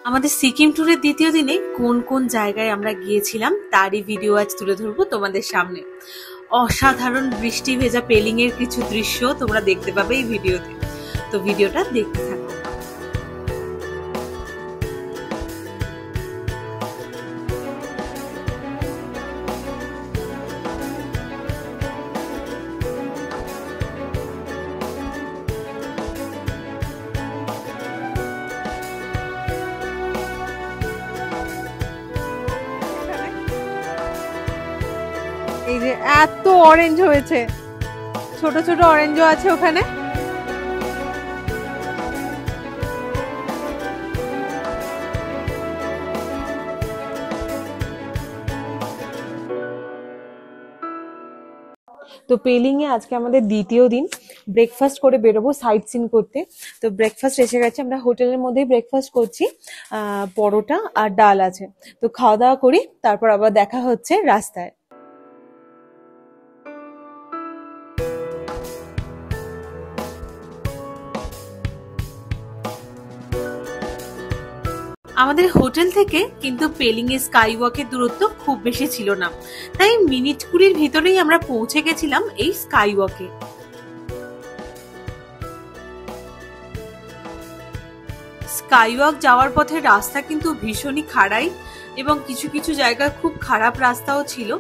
আমাদের সিকিম ট্যুরের দ্বিতীয় দিনে কোন কোন জায়গায় আমরা গিয়েছিলাম তারই ভিডিও আজ তুলে ধরবো তোমাদের সামনে। অসাধারণ বৃষ্টি ভেজা পেলিং এর কিছু দৃশ্য তোমরা দেখতে পাবে এই ভিডিওতে, তো ভিডিওটা দেখতে থাকো। এই যে এত অরেঞ্জ হয়েছে, ছোট ছোট অরেঞ্জও আছে ওখানে। তো পেলিং এ আজকে আমাদের দ্বিতীয় দিন, ব্রেকফাস্ট করে বেরোবো সাইট সিন করতে। তো ব্রেকফাস্ট এসে গেছে, আমরা হোটেলের মধ্যেই ব্রেকফাস্ট করছি। পরোটা আর ডাল আছে, তো খাওয়া দাওয়া করি, তারপর আবার দেখা হচ্ছে রাস্তায়। আমাদের হোটেল থেকে কিন্তু পেলিং এর স্কাই ওয়াকের দূরত্ব খুব বেশি ছিল না, তাই মিনিট 20 ভিতরেই আমরা পৌঁছে গেছিলাম এই স্কাই ওয়াকে। স্কাই ওয়াক যাওয়ার পথে রাস্তা কিন্তু ভীষণই খাড়াই এবং কিছু কিছু জায়গায় খুব খারাপ রাস্তাও ছিল,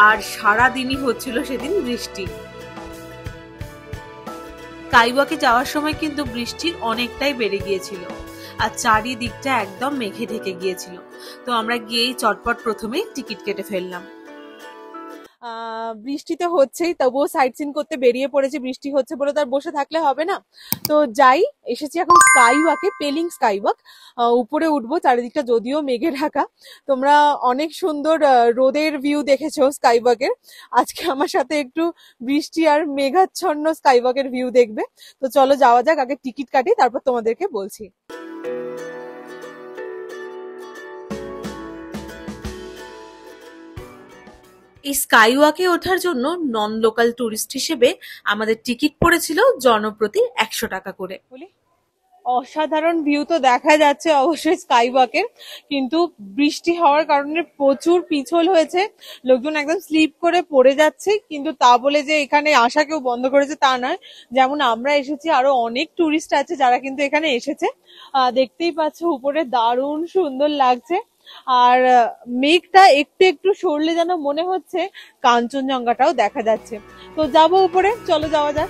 আর সারা দিনই হচ্ছিল সেদিন বৃষ্টি। স্কাই ওয়াকে যাওয়ার সময় কিন্তু বৃষ্টি অনেকটাই বেড়ে গিয়েছিল আর চারিদিকটা একদম মেঘে ঢেকে গিয়েছিল। তো আমরা গিয়েই চটপট প্রথমেই টিকিট কেটে ফেললাম। বৃষ্টি তো হচ্ছেই, তবুও সাইট সিন করতে বেরিয়ে পড়েছি। বৃষ্টি হচ্ছে বলে তার বসে থাকলে হবে না, তো যাই। এসেছি এখন স্কাই ওয়াকে, পেলিং স্কাই ওয়াক। উপরে উঠবো, চারিদিকটা যদিও মেঘে ঢাকা। তোমরা অনেক সুন্দর রোদের ভিউ দেখেছো স্কাই ওয়াকের, আজকে আমার সাথে একটু বৃষ্টি আর মেঘাচ্ছন্ন স্কাই ওয়াকের ভিউ দেখবে। তো চলো যাওয়া যাক, আগে টিকিট কাটি তারপর তোমাদেরকে বলছি। এই স্কাই ওয়াকে ওঠার জন্য নন লোকাল টুরিস্ট হিসেবে আমাদের টিকিট পড়েছিল জনপ্রতি 100 টাকা করে। অসাধারণ ভিউ তো দেখা যাচ্ছে অবশ্যই স্কাই ওয়াকের, কিন্তু বৃষ্টি হওয়ার কারণে প্রচুর পিছল হয়েছে, লোকজন একদম স্লিপ করে পড়ে যাচ্ছে। কিন্তু তা বলে যে এখানে আসা কেউ বন্ধ করেছে তা নয়, যেমন আমরা এসেছি আরো অনেক টুরিস্ট আছে যারা কিন্তু এখানে এসেছে। দেখতেই পাচ্ছ উপরে দারুণ সুন্দর লাগছে, আর মেঘটা একটু একটু সরলে যেন মনে হচ্ছে কাঞ্চনজঙ্ঘাটাও দেখা যাচ্ছে। তো যাবো উপরে, চলো যাওয়া যাক।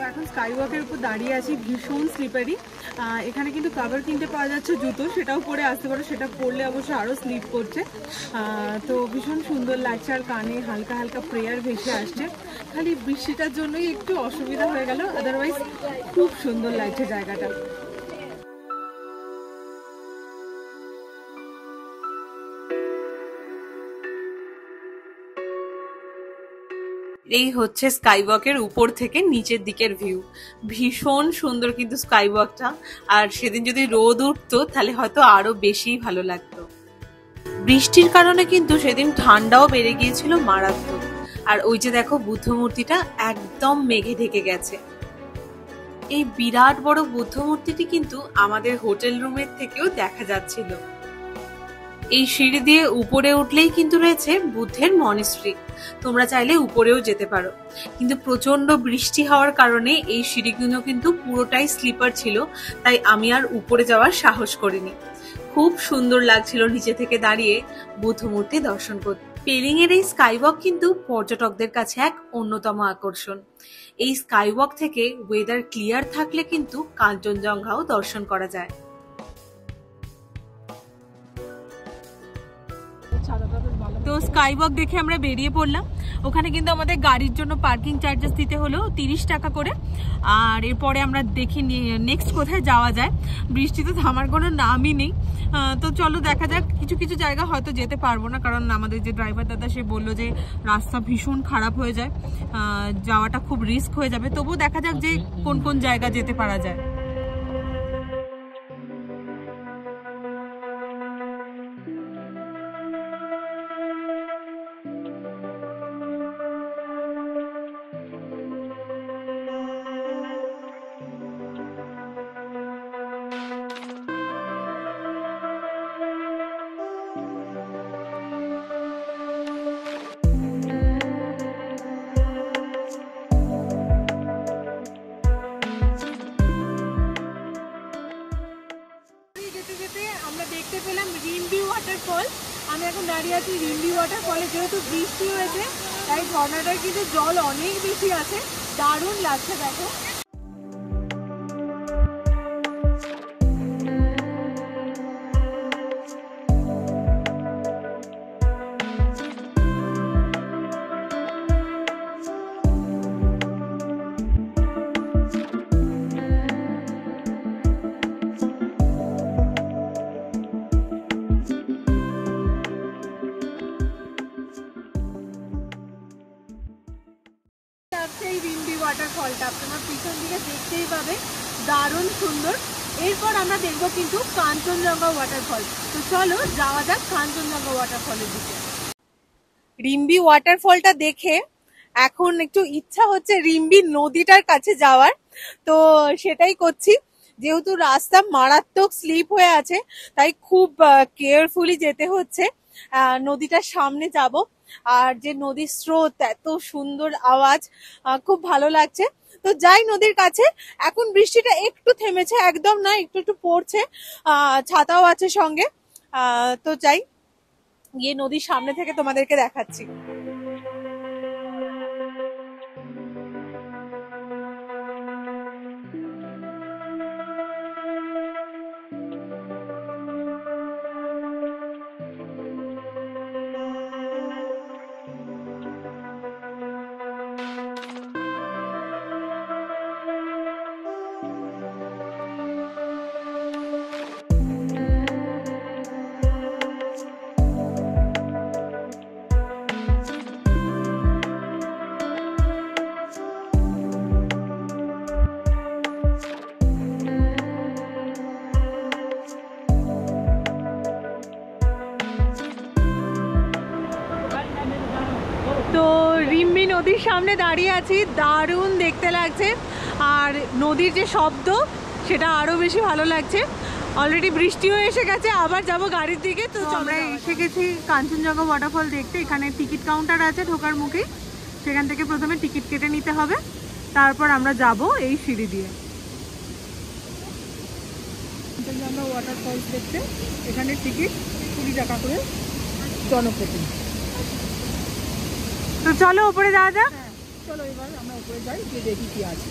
এখন স্কাই ওয়াকের উপর দাঁড়িয়ে আছি, ভীষণ স্লিপারি। এখানে কিন্তু কভার কিনতে পাওয়া যাচ্ছে জুতো, সেটাও পরে আসতে পারো, সেটা পরলে অবশ্য আরো স্লিপ করছে। তো ভীষণ সুন্দর লাগছে, আর কানে হালকা হালকা প্রেয়ার ভেসে আসছে। খালি বৃষ্টিটার জন্যই একটু অসুবিধা হয়ে গেল, আদারওয়াইজ খুব সুন্দর লাগছে জায়গাটা। এই হচ্ছে স্কাই ওয়াকের উপর থেকে নিচের দিকের ভিউ, ভীষণ সুন্দর কিন্তু স্কাই ওয়াকটা। আর সেদিন যদি রোদ উঠতো তাহলে হয়তো আরো বেশি ভালো লাগতো। বৃষ্টির কারণে কিন্তু সেদিন ঠান্ডাও বেড়ে গিয়েছিল মারাত্মক। আর ওই যে দেখো বুদ্ধ মূর্তিটা একদম মেঘে ঢেকে গেছে। এই বিরাট বড় বুদ্ধ মূর্তিটি কিন্তু আমাদের হোটেল রুমের থেকেও দেখা যাচ্ছিল। এই সিঁড়ি দিয়ে উপরে উঠলেই কিন্তু রয়েছে বুদ্ধের মনিস্ট্রি, তোমরা চাইলে উপরেও যেতে পারো। কিন্তু প্রচন্ড বৃষ্টি হওয়ার কারণে এই সিঁড়িগুলো কিন্তু পুরোটাই স্লিপার ছিল, তাই আমি আর উপরে যাওয়ার সাহস করিনি। খুব সুন্দর লাগছিল নিচে থেকে দাঁড়িয়ে বুদ্ধ মূর্তি দর্শন করতে। পেলিং এর এই স্কাই ওয়াক কিন্তু পর্যটকদের কাছে এক অন্যতম আকর্ষণ। এই স্কাই ওয়াক থেকে ওয়েদার ক্লিয়ার থাকলে কিন্তু কাঞ্চনজঙ্ঘাও দর্শন করা যায়। তো স্কাই ওয়াক দেখে আমরা বেরিয়ে পড়লাম। ওখানে কিন্তু আমাদের গাড়ির জন্য পার্কিং চার্জেস দিতে হলো 30 টাকা করে। আর এরপরে আমরা দেখি নেক্সট কোথায় যাওয়া যায়। বৃষ্টি তো থামার কোনো নামই নেই। তো চলো দেখা যাক, কিছু কিছু জায়গা হয়তো যেতে পারবো না, কারণ আমাদের যে ড্রাইভার দাদা সে বললো যে রাস্তা ভীষণ খারাপ হয়ে যায়, যাওয়াটা খুব রিস্ক হয়ে যাবে। তবুও দেখা যাক যে কোন কোন জায়গা যেতে পারা যায়। ওয়াটারফল। আমি এখন দাঁড়িয়ে আছি রিম্বি ওয়াটারফলে। যেহেতু বৃষ্টি হয়েছে তাই ঝর্ণাটার কিন্তু জল অনেক বেশি আছে, দারুণ লাগছে দেখো। এই রিম্বি ওয়াটারফলটা তোমার পিছন দিকে দেখতেই পাবে, দারুণ সুন্দর। এরপর আমরা দেখবো কিন্তু কাঞ্চনজঙ্ঘা ওয়াটারফল। তো চলো যাওয়া যাক কাঞ্চনজঙ্ঘা ওয়াটারফলের দিকে। রিম্বি ওয়াটারফলটা দেখে এখন একটু ইচ্ছা হচ্ছে রিম্বি নদীটার কাছে যাওয়ার, তো সেটাই করছি। যেহেতু রাস্তা মারাত্মক স্লিপ হয়ে আছে তাই খুব কেয়ারফুলি যেতে হচ্ছে। নদীটার সামনে যাব, আর যে নদীর স্রোত, এত সুন্দর আওয়াজ, খুব ভালো লাগছে। তো যাই নদীর কাছে। এখন বৃষ্টিটা একটু থেমেছে, একদম না, একটু একটু পড়ছে, ছাতাও আছে সঙ্গে। তো যাই, গিয়ে নদীর সামনে থেকে তোমাদেরকে দেখাচ্ছি। তো রিম্বি নদীর সামনে দাঁড়িয়ে আছি, দারুণ দেখতে লাগছে। আর নদীর যে শব্দ সেটা আরো বেশি ভালো লাগছে। অলরেডি বৃষ্টিও এসে গেছে, আবার যাব গাড়ির দিকে। তো আমরা এসে গেছি কাঞ্চনজঙ্ঘা ওয়াটারফল দেখতে। এখানে টিকিট কাউন্টার আছে ঢোকার মুখে, সেখান থেকে প্রথমে টিকিট কেটে নিতে হবে, তারপর আমরা যাব এই সিঁড়ি দিয়ে কাঞ্চনজঙ্ঘা ওয়াটারফল দেখতে। এখানে টিকিট 20 টাকা করে জনপ্রতি। তো চলো উপরে যাওয়া যাক। চলো এবার আমরা উপরে যাই, গিয়ে দেখি কি আছে।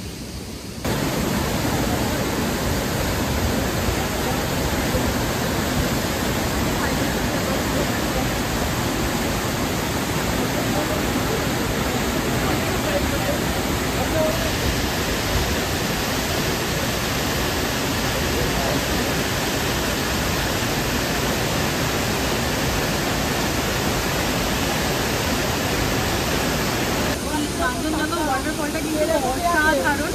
কাঞ্চনজঙ্ঘা ওয়াটারফলটা কিন্তু অসাধারণ।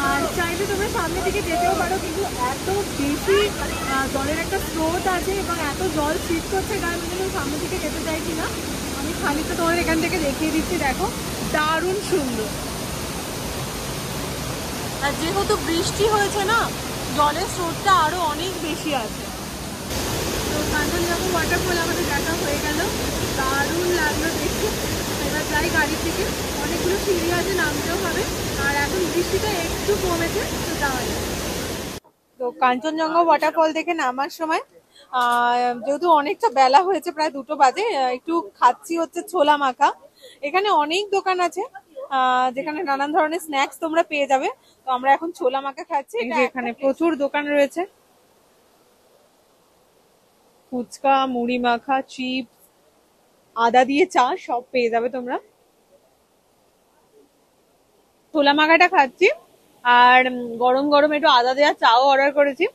আর চাইলে তোমরা সামনের দিকে যেতেও পারো, কিন্তু এত বেশি জলের একটা স্রোত আছে এবং এত জল ছিট করছে গায়ে, কিন্তু সামনের দিকে যেতে চাইছি না। আমি খালি তো তোমার এখান থেকে দেখিয়ে দিচ্ছি, দেখো দারুণ সুন্দর। আর যেহেতু বৃষ্টি হয়েছে না, জলের স্রোতটা আরো অনেক বেশি আছে। তো কাঞ্চনজঙ্ঘা ওয়াটারফল আমাদের দেখা হয়ে গেল, দারুণ লাগলো দেখতে। এবার যাই গাড়ির থেকে, অনেকগুলো সিঁড়ি আছে, নামতেও হবে। আর এখন বৃষ্টিটা একটু কমেছে, তো যাওয়া যায়। তো কাঞ্চনজঙ্ঘা ওয়াটারফল দেখে নামার সময় যেহেতু অনেকটা বেলা হয়েছে, প্রায় 2টো বাজে, একটু খাচ্ছি হচ্ছে ছোলা মাখা। এখানে অনেক দোকান আছে যেখানে নানান ধরনের স্ন্যাক্স তোমরা পেয়ে যাবে। তো আমরা এখন ছোলা মাখা খাচ্ছি। এখানে প্রচুর দোকান রয়েছে, ফুচকা, মুড়ি মাখা, চিপস, আদা দিয়ে চা, সব পেয়ে যাবে তোমরা। ছোলা মাখাটা খাচ্ছি, আর গরম গরম একটু আদা দেওয়া চাও অর্ডার করেছি।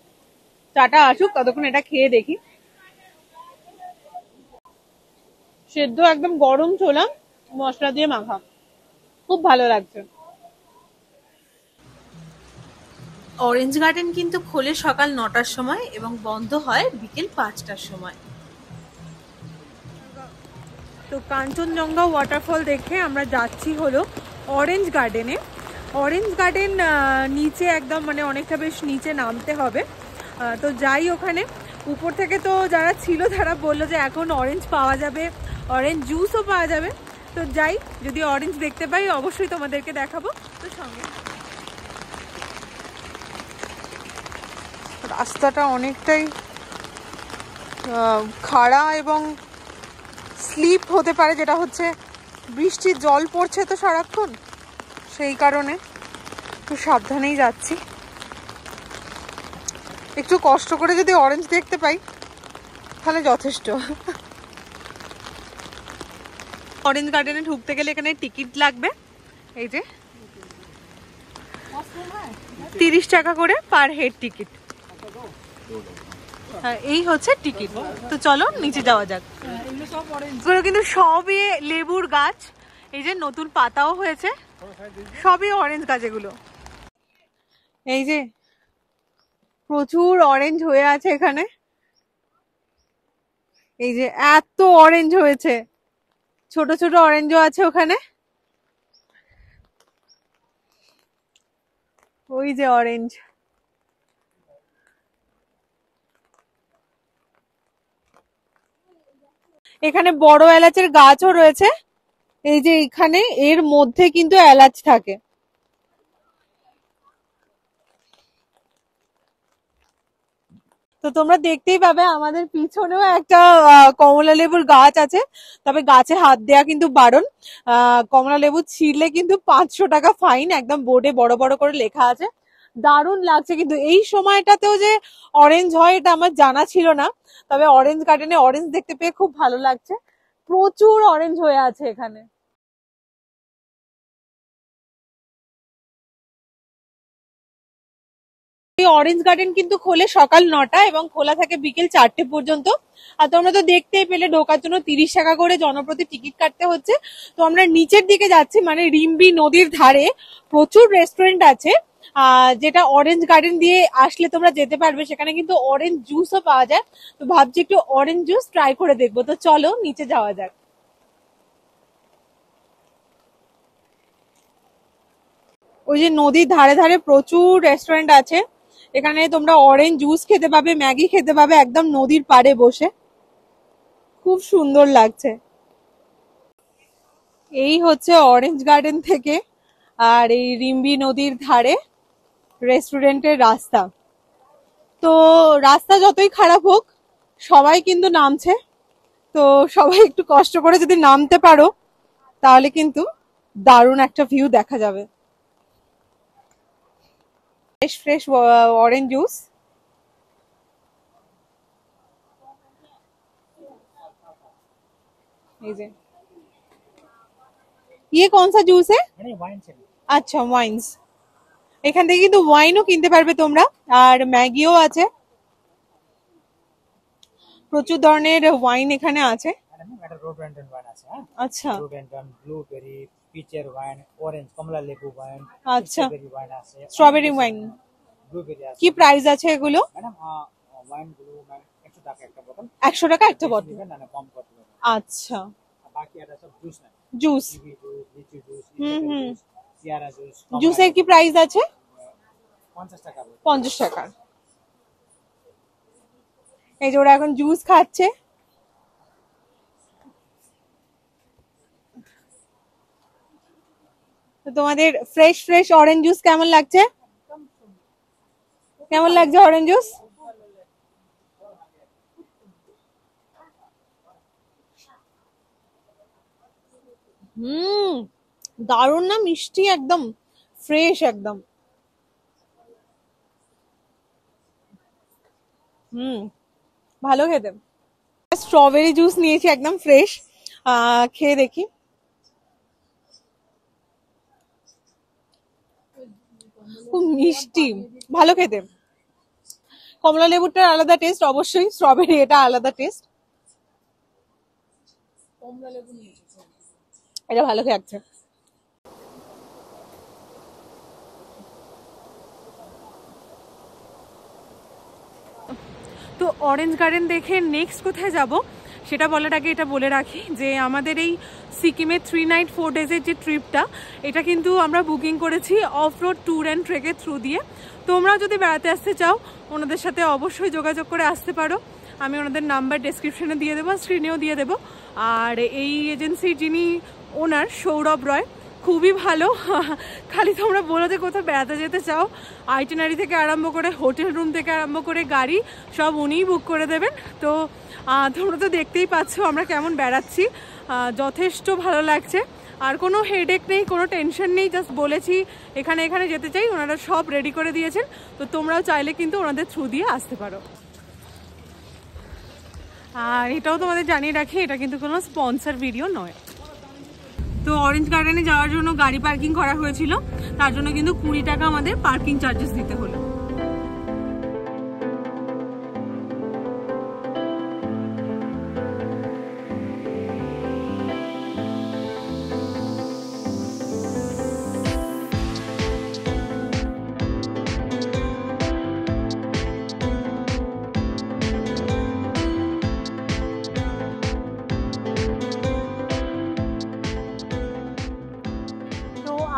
চাটা আসুক, ততক্ষণ এটা খেয়ে দেখি। সেদ্ধ একদম গরম ছোলা, মশলা দিয়ে মাখা, খুব ভালো লাগছে। অরেঞ্জ গার্ডেন কিন্তু খোলে সকাল 9টার সময় এবং বন্ধ হয় বিকেল 5টার সময়। তো কাঞ্চনজঙ্ঘা ওয়াটারফল দেখে আমরা যাচ্ছি হলো অরেঞ্জ গার্ডেনে। অরেঞ্জ গার্ডেন নিচে একদম, মানে অনেকটা বেশ নিচে নামতে হবে। তো যাই ওখানে। উপর থেকে তো যারা ছিল তারা বললো যে এখন অরেঞ্জ পাওয়া যাবে, অরেঞ্জ জুসও পাওয়া যাবে। তো যাই, যদি অরেঞ্জ দেখতে পাই অবশ্যই তোমাদেরকে দেখাবো। তো সঙ্গে রাস্তাটা অনেকটাই খাড়া এবং স্লিপ হতে পারে, যেটা হচ্ছে বৃষ্টির জল পড়ছে তো সারাক্ষণ, সেই কারণে একটু সাবধানেই যাচ্ছি। একটু কষ্ট করে যদি অরেঞ্জ দেখতে পাই তাহলে যথেষ্ট। অরেঞ্জ গার্ডেনে ঢুকতে গেলে এখানে টিকিট লাগবে, এই যে 30 টাকা করে পার হেড টিকিট। এই হচ্ছে টিকিট। তো চলো নিচে যাওয়া যাক। এগুলো কিন্তু সবই লেবুর গাছ, এই যে নতুন পাতাও হয়েছে, সবই অরেঞ্জ গাছ এগুলো। এই যে প্রচুর অরেঞ্জ হয়ে আছে এখানে, এই যে এত অরেঞ্জ হয়েছে, ছোট ছোট অরেঞ্জও আছে ওখানে, ওই যে অরেঞ্জ। এখানে বড় এলাচের গাছও রয়েছে, এই যে এখানে এর মধ্যে কিন্তু এলাচ থাকে। তো তোমরা দেখতেই পাবে আমাদের পিছনেও একটা কমলা লেবুর গাছ আছে, তবে গাছে হাত দেয়া কিন্তু বারণ। কমলা লেবু ছিঁড়লে কিন্তু 500 টাকা ফাইন, একদম বোর্ডে বড় বড় করে লেখা আছে। দারুণ লাগছে কিন্তু এই সময়টাতেও যে অরেঞ্জ হয় এটা আমার জানা ছিল না, তবে অরেঞ্জ গার্ডেনে অরেঞ্জ দেখতে পেয়ে খুব ভালো লাগছে, প্রচুর অরেঞ্জ হয়ে আছে এখানে। এই অরেঞ্জ গার্ডেন কিন্তু খোলে সকাল 9টা এবং খোলা থাকে বিকেল 4টে পর্যন্ত। আর তোমরা তো দেখতেই পেলে ঢোকার জন্য 30 টাকা করে জনপ্রতি টিকিট কাটতে হচ্ছে। তো আমরা নিচের দিকে যাচ্ছি, মানে রিম্বি নদীর ধারে প্রচুর রেস্টুরেন্ট আছে, যেটা অরেঞ্জ গার্ডেন দিয়ে আসলে তোমরা যেতে পারবে। সেখানে কিন্তু অরেঞ্জ জুসও পাওয়া যায়, তো ভাবছি একটু অরেঞ্জ জুস ট্রাই করে দেখবো। তো চলো নিচে যাওয়া যাক। ওই যে নদীর ধারে ধারে প্রচুর রেস্টুরেন্ট আছে, এখানে তোমরা অরেঞ্জ জুস খেতে পাবে, ম্যাগি খেতে পাবে, একদম নদীর পাড়ে বসে, খুব সুন্দর লাগছে। এই হচ্ছে অরেঞ্জ গার্ডেন থেকে আর এই রিম্বি নদীর ধারে রেস্টুরেন্টের রাস্তা। তো রাস্তা যতই খারাপ হোক সবাই কিন্তু নামছে, তো সবাই একটু কষ্ট করে যদি নামতে পারো তাহলে কিন্তু দারুণ একটা ভিউ দেখা যাবে। ফ্রেশ ফ্রেশ ऑरेंज जूस, ये कौन सा जूस है? আচ্ছা ওয়াইন্স, এখান থেকে কিন্তু ওয়াইনও কিনতে পারবে তোমরা, আর ম্যাগিও আছে, প্রচুর ধরনের ওয়াইন এখানে আছে। আচ্ছা ব্লুবেরি, পিচের ওয়াইন, অরেঞ্জ কমলা লেবু ওয়াইন, আচ্ছা স্ট্রবেরি ওয়াইন। কি প্রাইস আছে এগুলো? ম্যাডাম ওয়াইন গুলো 100 টাকা একটা বোতল। 100 টাকা একটা বোতল, না কম করতে হবে। আচ্ছা বাকি এটা সব জুস না, জুস। লিচু জুস, সিয়ারা জুস। জুসের কি প্রাইস আছে? 50 টাকা। 50 টাকা। এই যে ওরা এখন জুস খাচ্ছে। তো তোমাদের ফ্রেশ ফ্রেশ অরেঞ্জ জুস কেমন লাগছে? কেমন লাগছে অরেঞ্জ জুস? দারুণ না, মিষ্টি, একদম ফ্রেশ, একদম ভালো খেতে। স্ট্রবেরি জুস নিয়েছি একদম ফ্রেশ, খেয়ে দেখি। খুব মিষ্টি, ভালো খেতে। কমলা লেবুটার আলাদা টেস্ট, অবশ্যই স্ট্রবেরি এটা আলাদা টেস্ট। কমলা লেবু এটা ভালো লাগছে। তো অরেঞ্জ গার্ডেন দেখে নেক্সট কোথায় যাব সেটা বলার আগে এটা বলে রাখি যে আমাদের এই সিকিমের 3 নাইট 4 ডেজের যে ট্রিপটা, এটা কিন্তু আমরা বুকিং করেছি অফ রোড ট্যুর অ্যান্ড ট্রেকের থ্রু দিয়ে। তোমরা যদি বেড়াতে আসতে চাও ওনাদের সাথে অবশ্যই যোগাযোগ করে আসতে পারো, আমি ওনাদের নাম্বার ডেসক্রিপশনে দিয়ে দেবো, স্ক্রিনেও দিয়ে দেবো। আর এই এজেন্সির যিনি ওনার সৌরভ রয়, খুবই ভালো। খালি তোমরা বলো যে কোথাও বেড়াতে যেতে চাও, আইটিনারি থেকে আরম্ভ করে হোটেল রুম থেকে আরম্ভ করে গাড়ি সব উনিই বুক করে দেবেন। তো তোমরা তো দেখতেই পাচ্ছ আমরা কেমন বেড়াচ্ছি, যথেষ্ট ভালো লাগছে। আর কোনো হেডেক নেই, কোনো টেনশন নেই, জাস্ট বলেছি এখানে এখানে যেতে চাই, ওনারা সব রেডি করে দিয়েছেন। তো তোমরাও চাইলে কিন্তু ওনাদের থ্রু দিয়ে আসতে পারো। আর এটাও তোমাদের জানিয়ে রাখি, এটা কিন্তু কোনো স্পন্সর ভিডিও নয়। তো অরেঞ্জ গার্ডেনে যাওয়ার জন্য গাড়ি পার্কিং করা হয়েছিল, তার জন্য কিন্তু 20 টাকা আমাদের পার্কিং চার্জেস দিতে হলো।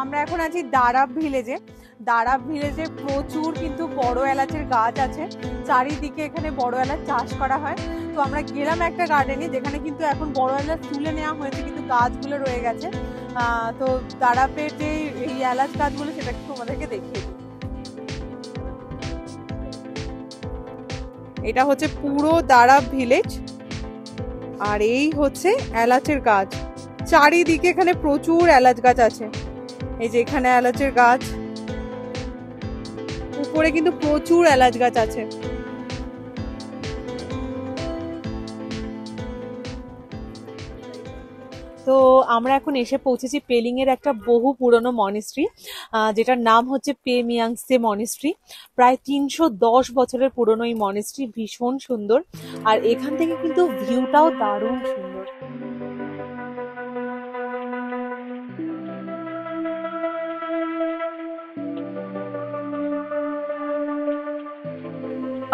আমরা এখন আছি দারাব ভিলেজে। দারাব ভিলেজে প্রচুর কিন্তু বড় এলাচের গাছ আছে, চারিদিকে এখানে বড় এলাচ চাষ করা হয়। তো আমরা গেলাম একটা গার্ডেনে, যেখানে কিন্তু এখন বড় এলাচ তুলে নেওয়া হয়েছে, কিন্তু গাছগুলো রয়ে গেছে। তো দারাবের যে এই এলাচ গাছগুলো সেটা কিন্তু আমাদেরকে দেখিয়ে দিই। এটা হচ্ছে পুরো দারাব ভিলেজ, আর এই হচ্ছে এলাচের গাছ। চারিদিকে এখানে প্রচুর এলাচ গাছ আছে। এই যে এখানে এলাচের গাছ, উপরে কিন্তু প্রচুর এলাচ গাছ আছে। তো আমরা এখন এসে পৌঁছেছি পেলিং এর একটা বহু পুরনো মনিস্ট্রি, যেটার নাম হচ্ছে পে মিয়াংসে মনিস্ট্রি। প্রায় 310 বছরের পুরনো এই মনিস্ট্রি, ভীষণ সুন্দর। আর এখান থেকে কিন্তু ভিউটাও দারুণ সুন্দর।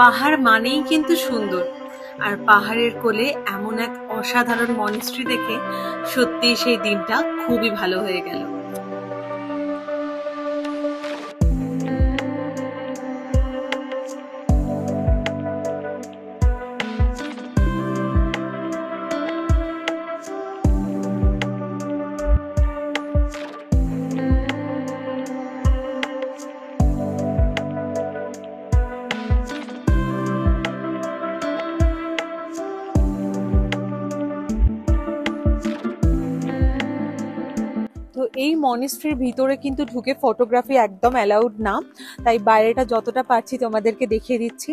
পাহাড় মানেই কিন্তু সুন্দর, আর পাহাড়ের কোলে এমন এক অসাধারণ মনিস্ট্রি দেখে সত্যিই সেই দিনটা খুবই ভালো হয়ে গেল। তো এই মনিস্ট্রির ভিতরে কিন্তু ঢুকে ফটোগ্রাফি একদম অ্যালাউড না, তাই বাইরেটা যতটা পারছি তোমাদেরকে দেখিয়ে দিচ্ছি।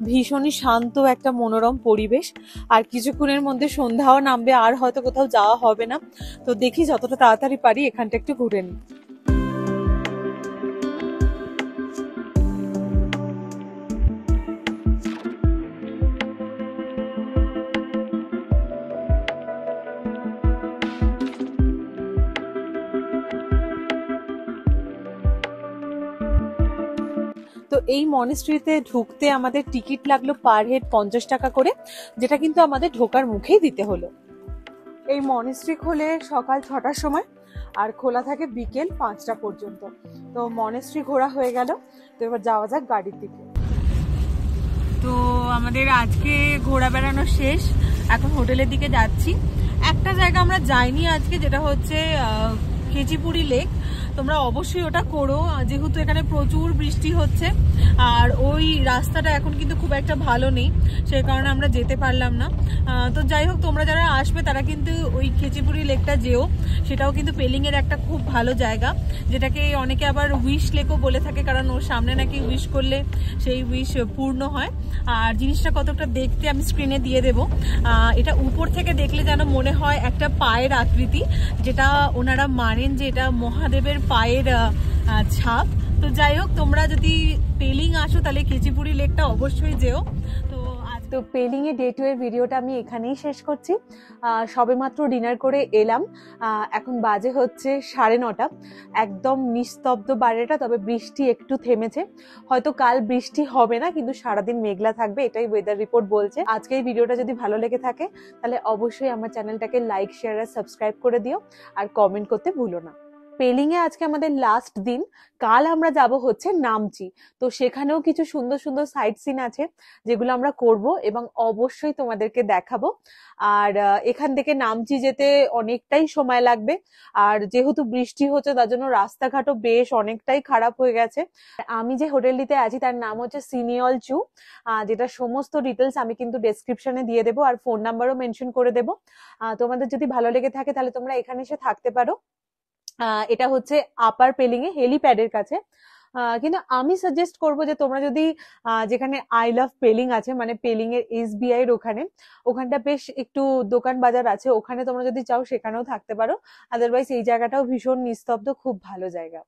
ভীষণই শান্ত একটা মনোরম পরিবেশ, আর কিছুক্ষণের মধ্যে সন্ধ্যাও নামবে, আর হয়তো কোথাও যাওয়া হবে না। তো দেখি যতটা তাড়াতাড়ি পারি এখানটা একটু ঘুরে নিই। তো এই মনিস্ট্রিতে ঢুকতে আমাদের টিকিট লাগলো পার হেড 50 টাকা করে, যেটা কিন্তু আমাদের ঢোকার মুখেই দিতে হলো। এই মনিস্ট্রি খোলে সকাল 6টার সময়, আর খোলা থাকে বিকেল 5টা পর্যন্ত। তো মনিস্ট্রি ঘোরা হয়ে গেল, তো এবার যাওয়া যাক গাড়ির দিকে। তো আমাদের আজকে ঘোরা বেড়ানো শেষ, এখন হোটেলের দিকে যাচ্ছি। একটা জায়গা আমরা যাইনি আজকে, যেটা হচ্ছে খেচিপুরি লেক। তোমরা অবশ্যই ওটা করো, যেহেতু এখানে প্রচুর বৃষ্টি হচ্ছে, আর ওই রাস্তাটা এখন কিন্তু খুব একটা ভালো নেই, সেই কারণে আমরা যেতে পারলাম না। তো যাই হোক, তোমরা যারা আসবে তারা কিন্তু ওই খেচিপুরি লেকটা যেও, সেটাও কিন্তু পেলিং এর একটা খুব ভালো জায়গা, যেটাকে অনেকে আবার উইশ লেকও বলে থাকে, কারণ ওর সামনে নাকি উইশ করলে সেই উইশ পূর্ণ হয়। আর জিনিসটা কতটা দেখতে আমি স্ক্রিনে দিয়ে দেবো। এটা উপর থেকে দেখলে যেন মনে হয় একটা পায়ের আকৃতি, যেটা ওনারা মানেন যে এটা মহাদেবের পায়ের ছাপ। তো যাই হোক, তোমরা যদি পেলিং আসো তাহলে খেচিপুরি লেকটা অবশ্যই যেও। তো পেলিং এ ডে 2 এর ভিডিওটা আমি এখানেই শেষ করছি। সবেমাত্র ডিনার করে এলাম, এখন বাজে হচ্ছে 9:30। একদম নিস্তব্ধ বাইরেটা, তবে বৃষ্টি একটু থেমেছে। হয়তো কাল বৃষ্টি হবে না, কিন্তু সারাদিন মেঘলা থাকবে, এটাই ওয়েদার রিপোর্ট বলছে। আজকে এই ভিডিওটা যদি ভালো লেগে থাকে তাহলে অবশ্যই আমার চ্যানেলটাকে লাইক, শেয়ার আর সাবস্ক্রাইব করে দিও, আর কমেন্ট করতে ভুলো না। পেলিং এ আজকে আমাদের লাস্ট দিন। কাল আমরা যাব হচ্ছে নামচি। তো সেখানেও কিছু সুন্দর সুন্দর সাইট সিন আছে যেগুলো আমরা করব এবং অবশ্যই তোমাদেরকে দেখাবো। আর এখান থেকে নামচি যেতে অনেকটাই সময় লাগবে, আর যেহেতু বৃষ্টি হচ্ছে তার জন্য রাস্তাঘাটও বেশ অনেকটাই খারাপ হয়ে গেছে। আমি যে হোটেলটিতে আছি তার নাম হচ্ছে সিনিয়ল চু, যেটা সমস্ত ডিটেলস আমি কিন্তু ডেসক্রিপশনে দিয়ে দেবো, আর ফোন নাম্বারও মেনশন করে দেবো। তোমাদের যদি ভালো লেগে থাকে তাহলে তোমরা এখানে এসে থাকতে পারো। এটা হচ্ছে আপার পেলিং এ হেলিপ্যাডের কাছে। কিন্তু আমি সাজেস্ট করব যে তোমরা যদি যেখানে আই লাভ পেলিং আছে, মানে পেলিং এর এসবিআই এর ওখানে, ওখানটা বেশ একটু দোকান বাজার আছে, ওখানে তোমরা যদি চাও সেখানেও থাকতে পারো। আদারওয়াইজ এই জায়গাটাও ভীষণ নিস্তব্ধ, খুব ভালো জায়গা।